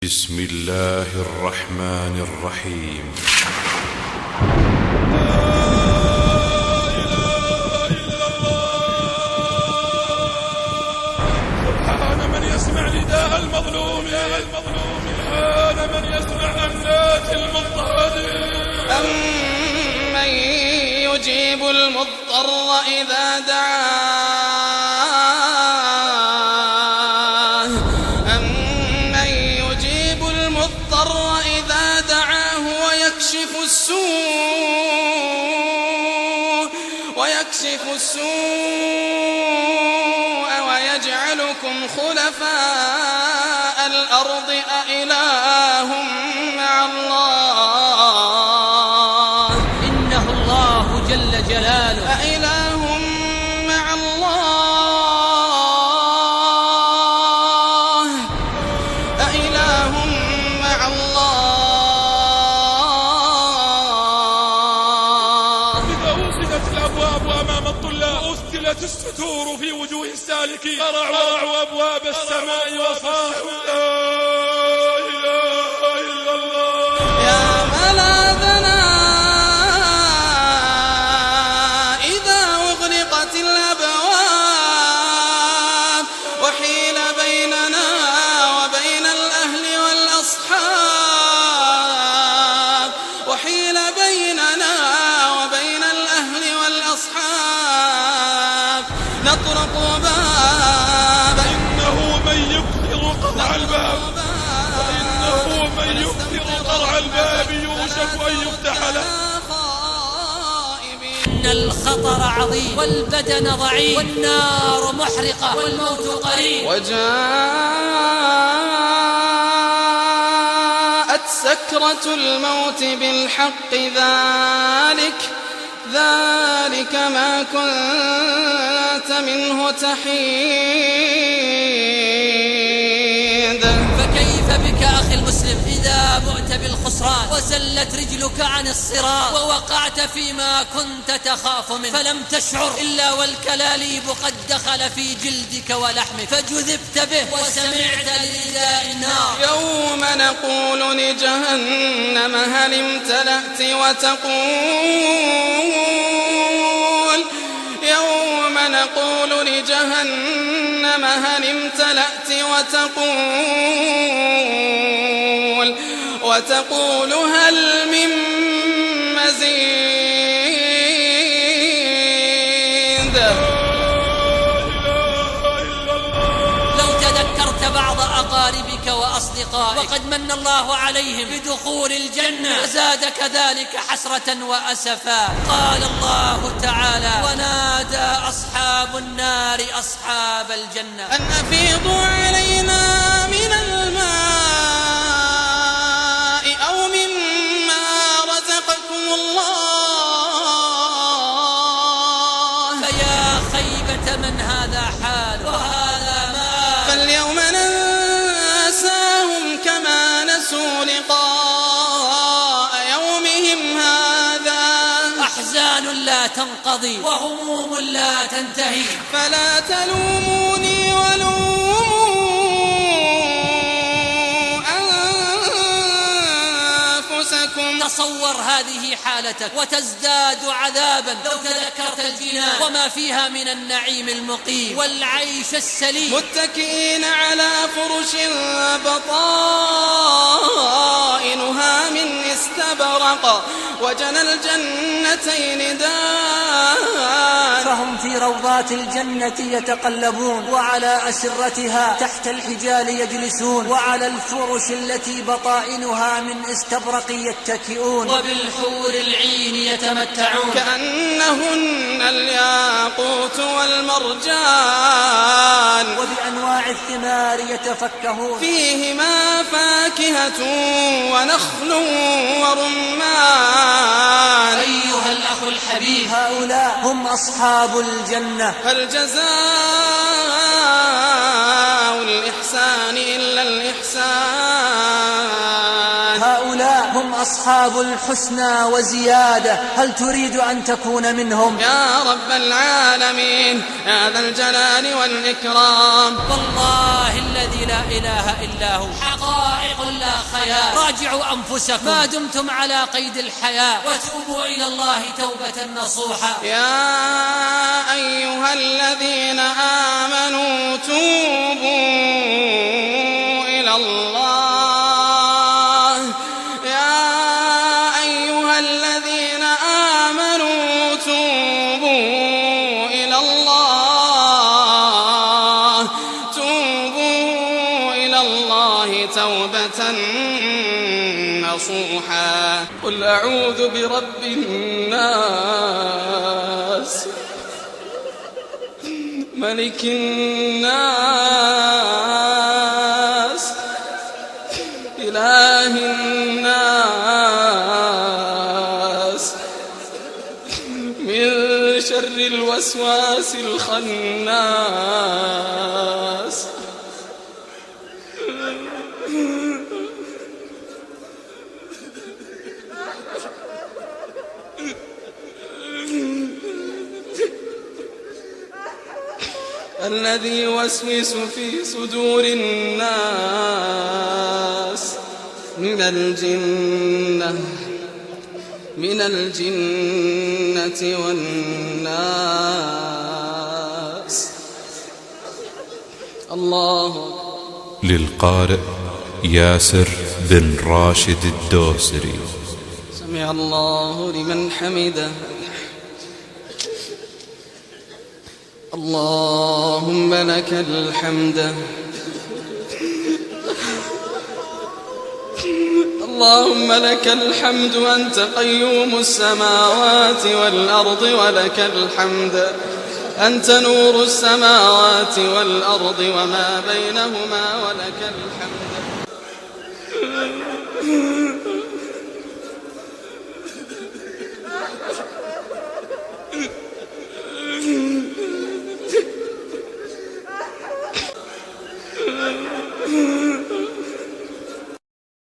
بسم الله الرحمن الرحيم. سبحان من يسمع نداء المظلوم، سبحان من يسمع أنات المضطهدين. أمن يجيب المضطر إذا دعاه، أمن يجيب المضطر إذا دعاه ويكشف السوء ويجعلكم خلفاء الأرض أإله مع الله. إنه الله جل جلاله. أإله مع الله، أإله مع الله. إذا وصلت الأبواب أمام الطلاب، أسدلت الستور في وجوه السالكين، قرعوا أبواب السماء وصاحوا لا إله إلا الله. يا ملاذنا إذا أغلقت الأبواب وحيل بيننا وبين الأهل والأصحاب، وحيل بيننا وبين الأهل والأصحاب، نطرق بابا إنه من يكثر قرع الباب، وإنه من يكثر قرع الباب يوشك أن يفتح له. إن الخطر عظيم والبدن ضعيف والنار محرقة والموت قريب. وجاءت سكرة الموت بالحق، ذلك ما كنت منه تحيد. فكيف بك أخي المسلم إذا بؤت بالخسران وزلت رجلك عن الصراط ووقعت فيما كنت تخاف منه، فلم تشعر إلا والكلاليب قد دخل في جلدك ولحمك فجذبت به وسمعت لنداء النار. يوم نقول لجهنم هل امتلأت وتقول هل من مزيد. لو تذكرت بعض أقاربك وأصدقائك وقد من الله عليهم بدخول الجنة زادك ذلك حسرة وأسفا. قال الله تعالى: ونادى أصحاب النار أصحاب الجنة أن أفيضوا علينا من الماء أو مما رزقكم الله. فيا خيبة من هذا حال وهذا مآل. فاليوم ننساهم كما نسوا لقاء يومهم هذا. أحزان لا تنقضي وهموم لا تنتهي. فلا تلوموني ولوموا أنفسكم. تصور هذه حالتك وتزداد عذابا لو تذكرت الجنان وما فيها من النعيم المقيم والعيش السليم، متكئين على فرش بطائنها من استبرق وجنى الجنتين دان. فهم في روضات الجنة يتقلبون، وعلى أسرتها تحت الحجال يجلسون، وعلى الفرش التي بطائنها من استبرق يتكئون، وبالحور العين يتمتعون كأنهن الياقوت والمرجان، وبأنواع الثمار يتفكهون، فيهما فاكهة ونخل ورمان. أيها الأخ الحبيب، هؤلاء هم أصحاب الجنة. هل جزاء الإحسان إلا الإحسان. هؤلاء هم أصحاب الحسنى وزيادة، هل تريد أن تكون منهم؟ يا رب العالمين يا ذا الجلال والإكرام، والله الذي لا إله إلا هو حقائق لا خيال. راجعوا أنفسكم ما دمتم على قيد الحياة، وتوبوا إلى الله توبة نصوحا. يا أيها الذين آمنوا توبوا إلى الله، يا أيها الذين آمنوا توبوا إلى الله، توبوا إلى الله توبة نصوحا. قل أعوذ برب الناس ملك الناس إله الناس من شر الوسواس الخناس. الذي يوسوس في صدور الناس من الجنة والناس. الله. للقارئ ياسر بن راشد الدوسري. سمع الله لمن حمده. اللهم لك الحمد، اللهم لك الحمد أنت قيوم السماوات والأرض، ولك الحمد أنت نور السماوات والأرض وما بينهما، ولك الحمد.